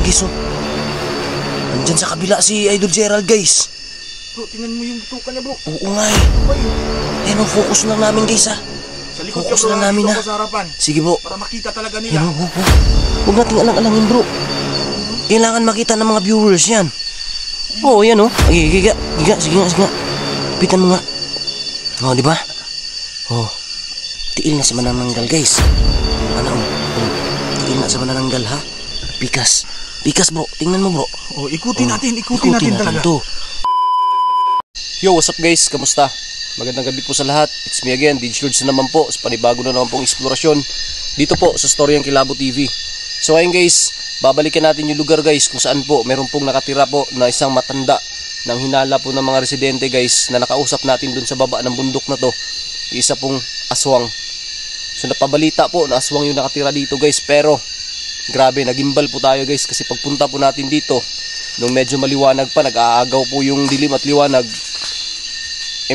guys, oh. Nandyan sa kabila si Idol Gerald, guys. Bro, tingnan mo yung butukan niya, bro. Oo nga eh. Ayan, oh, focus lang namin, guys, ah. Sa likod Focus ka, bro. lang namin, Dito ha. ako sa harapan. Sige, bro. Para makita talaga nila. Ayan, oh. Huwag nating alang-alangin, bro. Kailangan makita ng mga viewers yan. Oo, yan, oh. Giga. Sige nga. Pitan mo nga. Oh, di ba? Oh. Tiil na si Manananggal, guys. Ano, oh. Tiil na si Manananggal, ha. Pikas, bro. Tingnan mo, bro. Oh, ikutin natin talaga. To. Yo, what's up guys? Kamusta? Magandang gabi po sa lahat. It's me again, DJ Lourdes na naman po sa panibago na naman pong eksplorasyon dito po sa Storyang Kilabo TV. So ngayon guys, babalikan natin yung lugar guys kung saan po meron pong nakatira po na isang matanda nang hinala po ng mga residente guys na nakausap natin dun sa baba ng bundok na to. Isa pong aswang. So napabalita po na aswang yung nakatira dito guys, pero grabe, nagimbal po tayo guys kasi pagpunta po natin dito nung medyo maliwanag pa, nag-aagaw po yung dilim at liwanag,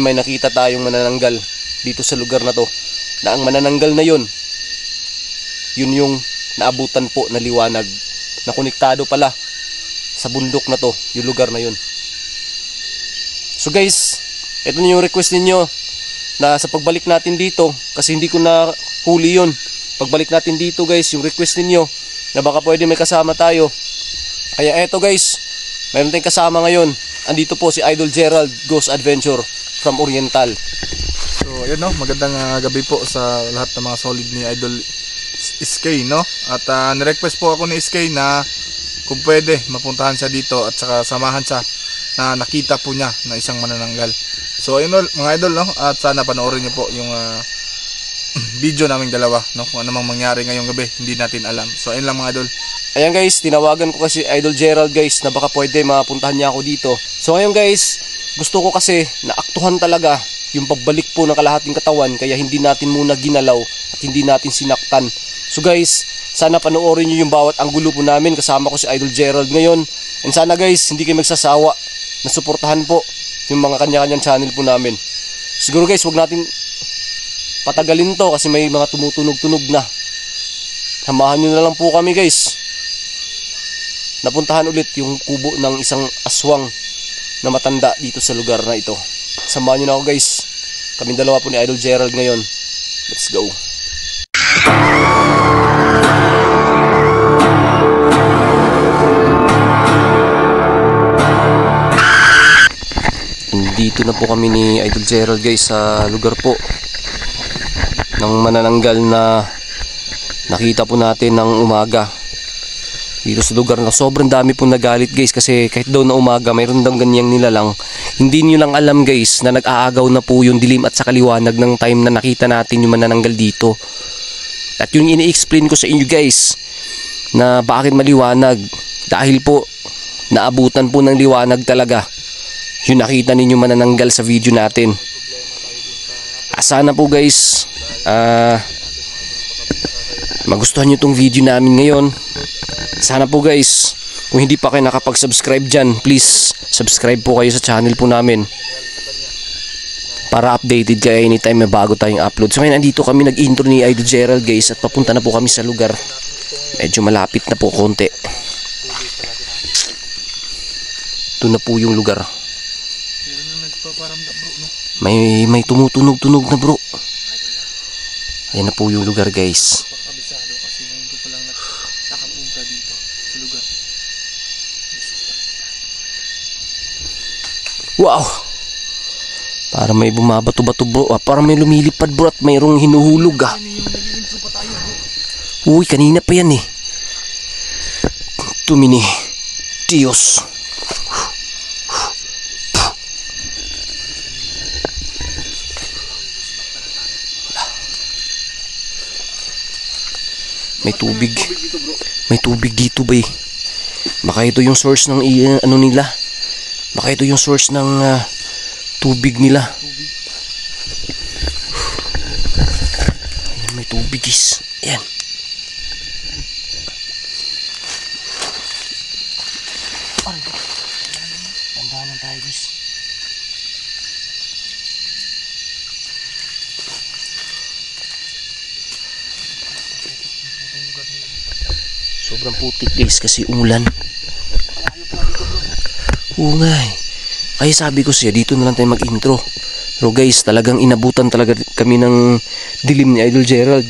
may nakita tayong manananggal dito sa lugar na to, na ang manananggal na yun yung naabutan po na liwanag na konektado pala sa bundok na to, yung lugar na yun. So guys, ito na yung request ninyo na sa pagbalik natin dito, kasi hindi ko na huli yun, pagbalik natin dito guys, yung request ninyo na baka pwede may kasama tayo. Kaya eto guys, mayroon tayong kasama ngayon. Andito po si Idol Gerald Ghost Adventure from Oriental. So, ayun, no, magandang gabi po sa lahat ng mga solid ni Idol SK, no? At nirequest po ako ni SK na kung pwede mapuntahan siya dito at saka samahan siya na nakita po niya na isang manananggal. So, ayun, mga idol, no? At sana panoorin niyo po yung video naming dalawa, no? Kung ano mang mangyari ngayong gabi, hindi natin alam. So, ayun lang mga idol. Ayan guys, tinawagan ko kasi Idol Gerald guys na baka pwede mapuntahan niya ako dito. So ngayon guys, gusto ko kasi naaktuhan talaga yung pagbalik po ng kalahating katawan, kaya hindi natin muna ginalaw at hindi natin sinaktan. So guys, sana panoorin niyo yung bawat anggulo po namin, kasama ko si Idol Gerald ngayon. And sana guys, hindi kayo magsasawa na suportahan po yung mga kanya-kanyang channel po namin. Siguro guys, wag natin patagalin to kasi may mga tumutunog-tunog na. Samahan nyo na lang po kami guys. Napuntahan ulit yung kubo ng isang aswang na matanda dito sa lugar na ito. Samahan nyo na ako guys. Kaming dalawa po ni Idol Gerald ngayon. Let's go. Dito na po kami ni Idol Gerald guys sa lugar po ng manananggal na nakita po natin ng umaga dito sa lugar na sobrang dami pong nagalit guys kasi kahit daw na umaga mayroon daw ganyang nilalang. Hindi nyo lang alam guys na nag-aagaw na po yung dilim at saka liwanag ng time na nakita natin yung manananggal dito. At yung ini-explain ko sa inyo guys na bakit maliwanag, dahil po naabutan po ng liwanag talaga yung nakita ninyo manananggal sa video natin. Sana po guys magustuhan nyo tong video namin ngayon. Sana po guys, kung hindi pa kayo nakapag-subscribe dyan, please subscribe po kayo sa channel po namin para updated kayo anytime may bago tayong upload. So ngayon andito kami, nag-intro ni Idol Gerald guys at papunta na po kami sa lugar. Medyo malapit na po konti. Ito na po yung lugar. May tumutunog-tunog na bro. Ayan na po yung lugar guys. Wow! Para may bumabato-bato bro. Para may lumilipad bro at mayroong hinuhulog ah. Uy, kanina pa yan eh. Tumini. Diyos. May tubig. May tubig dito ba eh. Baka ito yung source ng ano nila. Baka ito yung source ng tubig nila. Ayan, may tubig guys. Ayan. Dandanan tayo guys. Sobrang putik guys kasi umulan. Oo nga eh. Kaya sabi ko siya, dito na lang tayo mag-intro. Pero guys, talagang inabutan talaga kami ng dilim ni Idol Gerald.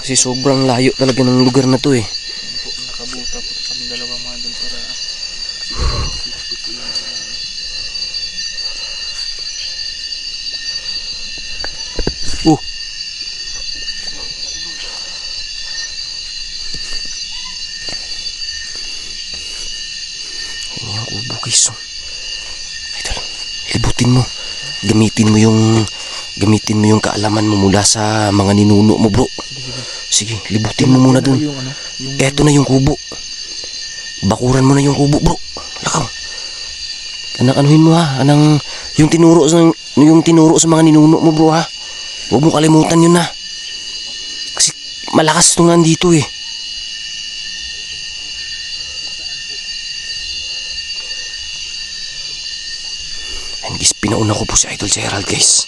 Kasi sobrang layo talaga ng lugar na to eh. Nakabuta po kami dalawang mga doon para Oh. Ayun yung kubo guys. Idol, libutin mo. Gamitin mo yung kaalaman mo mula sa mga ninuno mo, bro. Sige, libutin mo muna dun. Eto na yung kubo. Bakuran mo na yung kubo, bro. Lakaw. Anuhin mo ha. Yung tinuro sa mga ninuno mo, bro ha. Huwag mo kalimutan yun ha. Kasi malakas itong nandito eh. Ayun guys, pinauna ko po si Idol Gerald guys.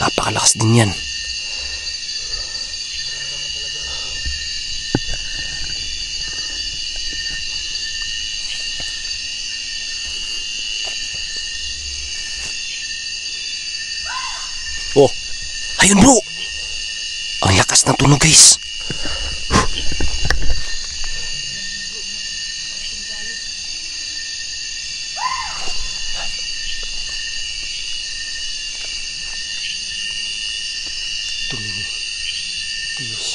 Napakalakas din yan. Oh, ayun bro. Ang lakas ng tunog guys. Tumini. Diyos.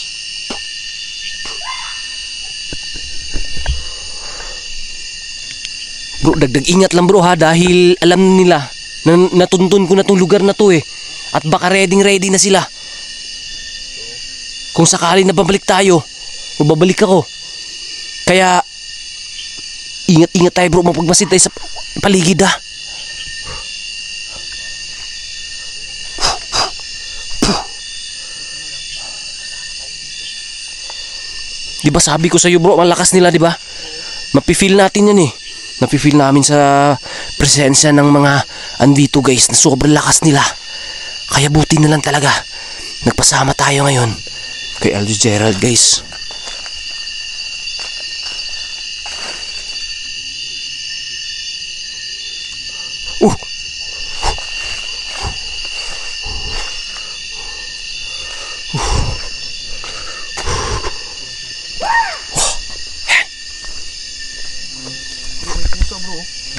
Bro, dagdag ingat lang bro ha, dahil alam nila na natuntun ko na tong lugar na to eh. At baka ready na sila. Kung sakali na babalik tayo, o babalik ako. Kaya, ingat-ingat tayo bro, mapagmasid tayo sa paligid ha. Diba sabi ko sa'yo bro, malakas nila diba? Mapifeel natin yan eh. Napifeel namin sa presensya ng mga andito guys na sobrang lakas nila. Kaya buti na lang talaga nagpasama tayo ngayon kay Idol Gerald guys.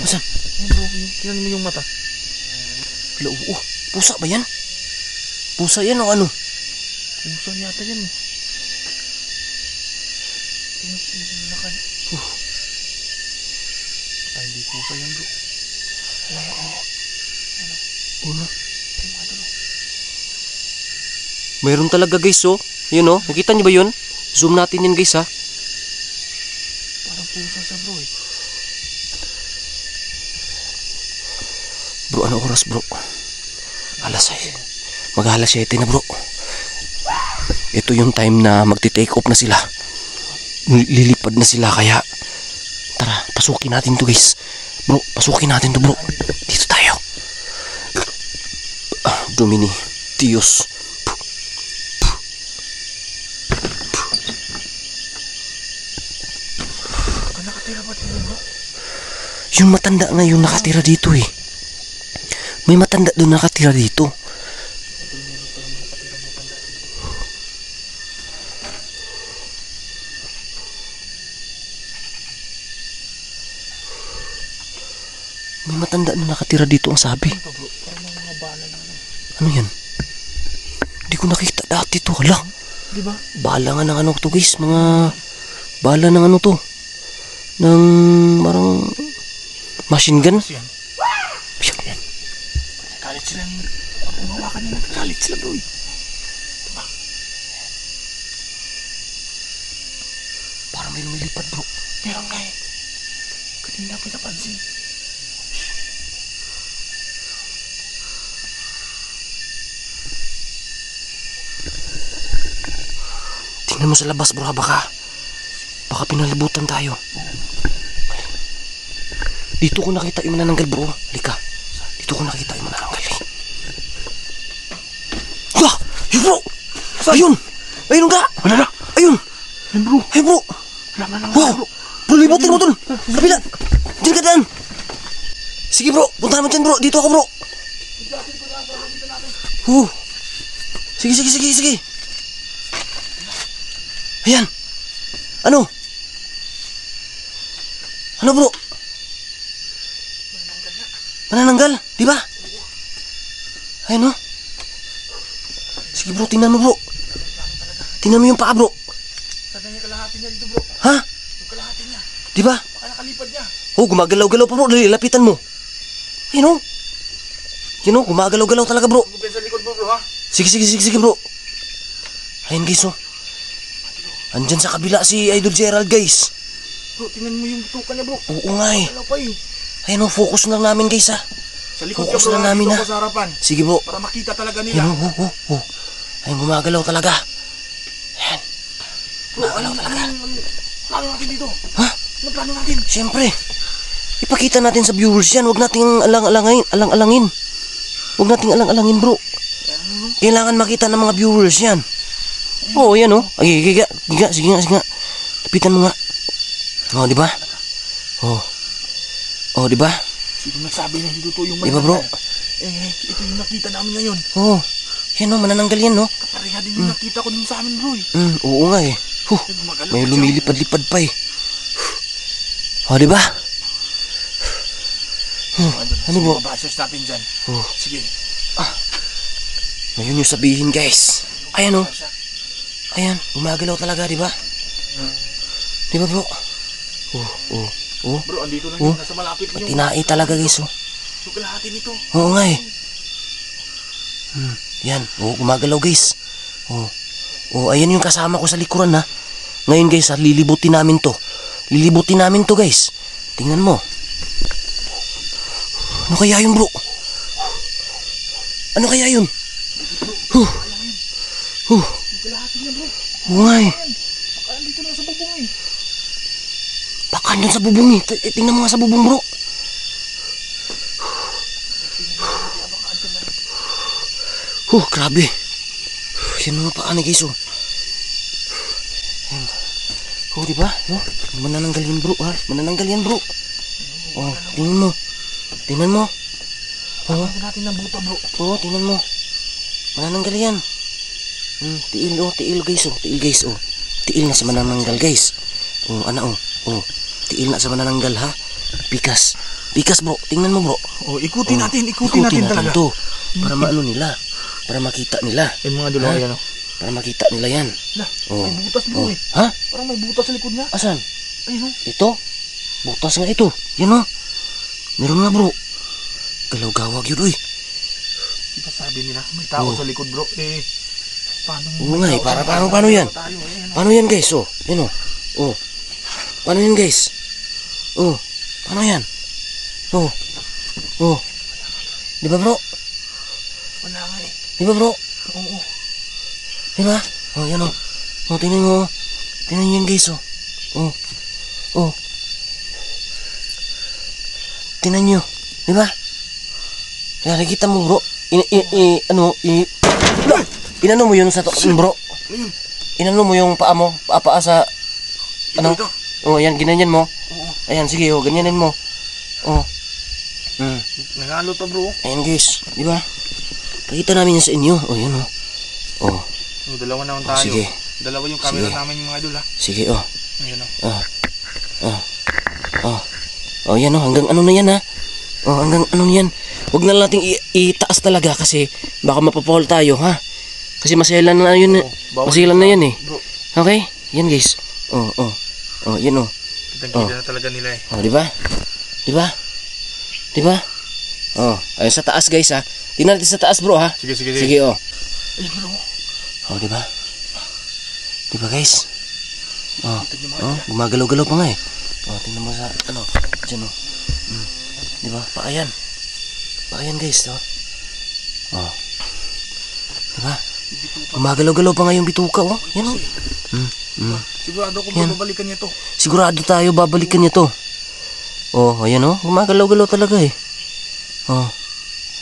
Saan? Ayun bro, tingnan mo yung mata. Hala, oo. Pusa ba yan? Pusa yan o ano? Pusa yata yan eh. Tingnan mo nakan. Ay, hindi pusa yan bro. Ano? Mayroon talaga guys oh. Yun oh, nakita niyo ba yun? Zoom natin yan guys ha. Parang pusa siya bro eh. Bro, ano oras bro? Alas 6. Mag-alas 7 na bro. Ito yung time na magti-take off na sila. Lilipad na sila kaya tara, pasukin natin to guys. Bro, pasukin natin to bro. Dito tayo. Domini, Diyos. Nakatira ba dito bro? Yung matanda nga yung nakatira dito eh. May matanda doon nakatira dito. May matanda na nakatira dito ang sabi. Ano yan? Hindi ko nakita dati to. Hala. Diba? Bala nga ng ano to guys. Mga bala ng ano to. Ng marang machine gun. Yan. Yan. Nagkalit sila. Ang hawakan niya, nagkalit sila bro. Diba? Parang may lumilipad bro. Meron nga eh. Kanina ko napansin. Tingnan mo sa labas bro, baka pinalibutan tayo. Dito ko nakita yung manananggal bro. Halika. Dito ko nakita yung manananggal eh. Yun bro! Ayun! Ayun nga! Wala na! Ayun! Ayun bro! Ayun bro! Wow! Bro, libutin mo dun! Kabila! Diyan ka daan! Sige bro, puntahan mo dyan bro. Dito ako bro. Sige, sige, sige, sige. Ayan. Ano? Ano bro? Manananggal, di ba? Ayun no? Sige bro, tingnan mo bro. Tingnan mo yung paa bro. Sana yung kalahati niya dito bro. Ha? Yung kalahati niya. Di ba? Baka nakalipad niya. Oh, gumagalaw-galaw pa bro. Dali, lapitan mo. Ayun oh. Yun oh, gumagalaw-galaw talaga bro. Huwag sa likod mo bro ha. Sige, sige, sige, sige bro. Ayun guys oh. Andyan sa kabila si Idol Gerald guys. Bro, tingnan mo yung butukan niya bro. Oo nga eh. Wala pa eh. Ayun oh, focus lang namin guys ha. Sa likod Focus ka bro. lang namin, Dito ha? ako sa harapan. Sige bro. Para makita talaga Ayun nila. oh. Ayun, gumagalaw talaga. Ayan. Bro, anong plano natin dito? Ha? Anong plano natin? Siyempre. Ipakita natin sa viewers yan. Huwag nating alang-alangin. Huwag nating alang-alangin bro. Kailangan makita ng mga viewers yan. Oo, yan oh. Ay, giga. Sige nga. Lapitan mo nga. Oh, di ba? Oh, di ba? Sino nagsabi na dito yung Di ba bro? Ito yung nakita namin ngayon. Oh. Yan oh, manananggal yan no. Kapareha din yung nakita ko dun sa amin bro eh. Oo nga eh. Gumagalaw May siya. lumilipad-lipad pa eh. Oh, di ba? Ano bro? Mabasers natin dyan. Oh. Sige. Ngayon yung sabihin guys. Ayan oh. Ayan, gumagalaw talaga, di ba? Di ba bro? Oh. Bro, andito lang Oh. yun. Nasa malapit nyo. Tinai talaga guys oh. Yung kalahati nito. Oo nga eh. Yan, gumagalaw guys. Ayan yung kasama ko sa likuran ha. Ngayon guys ha, lilibutin namin to. Lilibutin namin to guys. Tingnan mo. Ano kaya yun bro? Ano kaya yun? Yung kalahati niya bro. Oo nga eh. Baka andito lang sa bubong eh. Baka andun sa bubong eh. Tingnan mo nga sa bubong bro. Grabe. Yan mga paa na guys oh. Ayan. Di ba? Manananggal yan bro ha. Manananggal yan bro. Tingnan mo. Tingnan mo. Tingnan natin ng buta bro. Tingnan mo. Manananggal yan. Tiil guys oh. Tiil guys oh. Tiil na sa manananggal guys. Tiil na sa manananggal ha. Pikas bro. Tingnan mo bro. Ikutin natin talaga. To. Para maano nila. Para makita nila. Yung mga dulo yan oh. Para makita nila yan. May butas bro eh. Ha? Parang may butas sa likod niya. Asan? Ayun oh. Ito? Butas nga ito. Yan o. Meron nga bro. Galaw-gawag yun uy. Diba sabi nila may tao sa likod bro. Paano? Oo nga eh. Paano yan? Paano yan guys? Yan o. Paano yan guys? Paano yan? Di ba bro? Wala nga eh. Di ba bro? Oo. Di ba? Yan o. Tingnan mo. Tingnan nyo yan guys o. Tingnan nyo. Di ba? Nakikita mo bro. Inano mo yun sa bro? Inano mo yung paa mo? Paa sa Ito. yan, ginanyan mo. Ayan, sige ganyanin mo. Nangalo to bro. Ayan guys, di ba? Pakita namin yan sa inyo. Yan o. Dalawa naman tayo. Sige. Dalawa yung camera Sige. namin mga idol ha. Sige Ayan o. Yan o, hanggang ano na yan ha. Hanggang ano yan. Huwag na nating itaas talaga kasi baka mapapahol tayo ha. Kasi maselan na yun. Maselan na yan eh. Bro. Okay? Yan guys. Yan o. Kitang-kita na talaga nila eh. Di ba? Di ba? Ayun sa taas guys ha. Tingnan natin sa taas bro ha. Sige. Sige Ayun bro. Di ba? Di ba guys? Kita niyo mga idol. Gumagalaw-galaw pa nga eh. Tingnan mo sa dyan o. Di ba? Paayan guys Di ba? Gumagalaw-galaw pa nga yung bituka oh. Yan o. Sigurado kung Yan. babalikan niya to. Sigurado tayo babalikan niya to. Ayan o. Gumagalaw-galaw talaga eh.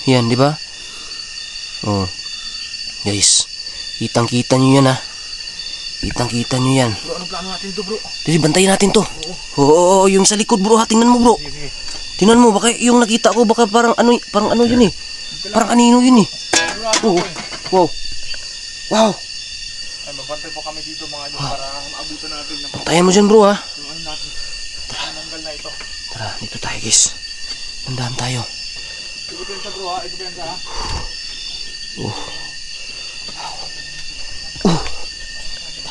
Yan, di ba? Guys, kitang-kita nyo yan ha. Kitang-kita nyo yan. Bro, anong plano natin dito bro? Jadi bantayin natin to. Oo, yung sa likod bro ha. Tingnan mo bro. Tingnan mo, baka yung nakita ko, baka parang ano yun eh. Parang kanino yun eh. Oo. Wow. Wow. Ay, mabantay po kami dito mga idol para maabutan natin ng Bantayan mo dyan bro ha. yung ano natin. Nanggal na ito. Tara, dito tayo guys. Tandaan tayo. Igutin sa bro ha, igutin sa ha.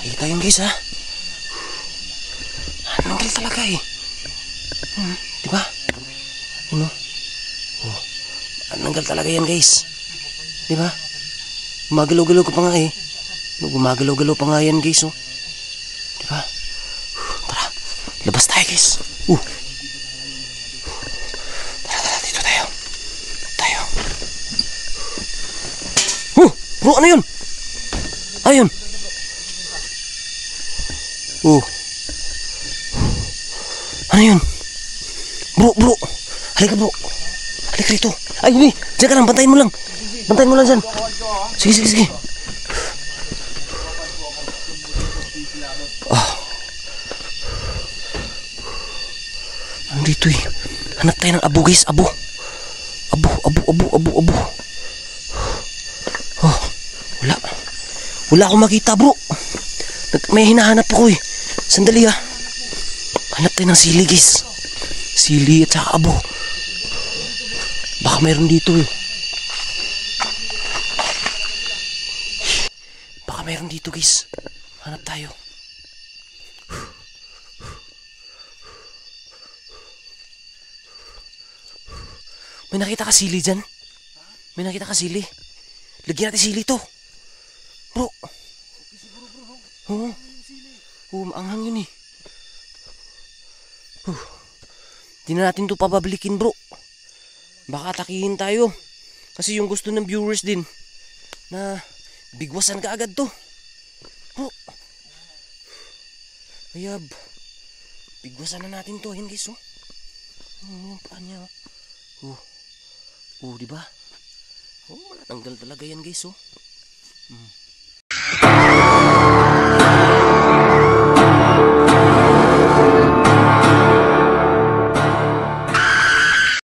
Nakita yun guys ha. Nanggal talaga eh. Diba? Ano? Oh. Nanggal talaga yan guys. Diba? Gumagalaw-galaw ko pa nga eh. Gumagalaw-galaw pa nga yan guys oh. Diba? Tara, labas tayo guys. Tara, dito tayo. Tayo. Bro, ano yun? Ayun. Ano yun? Bro. Halika bro. Halika rito. Ay, hindi. Diyan ka lang. Bantayin mo lang. Bantayin mo lang dyan. Sige. Ano dito eh? Hanap tayo ng abo guys. Abo. Oh, wala. Wala akong makita bro. May hinahanap ako eh. Sandali ah. Hanap tayo ng sili guys. Sili at saka abo. Baka mayroon dito eh. Baka mayroon dito guys. Hanap tayo. May nakita ka sili dyan? May nakita ka sili? Lagyan natin sili to. Bro. Oo, maanghang yun eh. Di na natin to pabablikin bro. Baka atakihin tayo. Kasi yung gusto ng viewers din na bigwasan ka agad to. Bro. Ayab. Bigwasan na natin to. Ayan guys oh. Yung paan niya oh. Diba? Malatanggal talaga yan guys oh.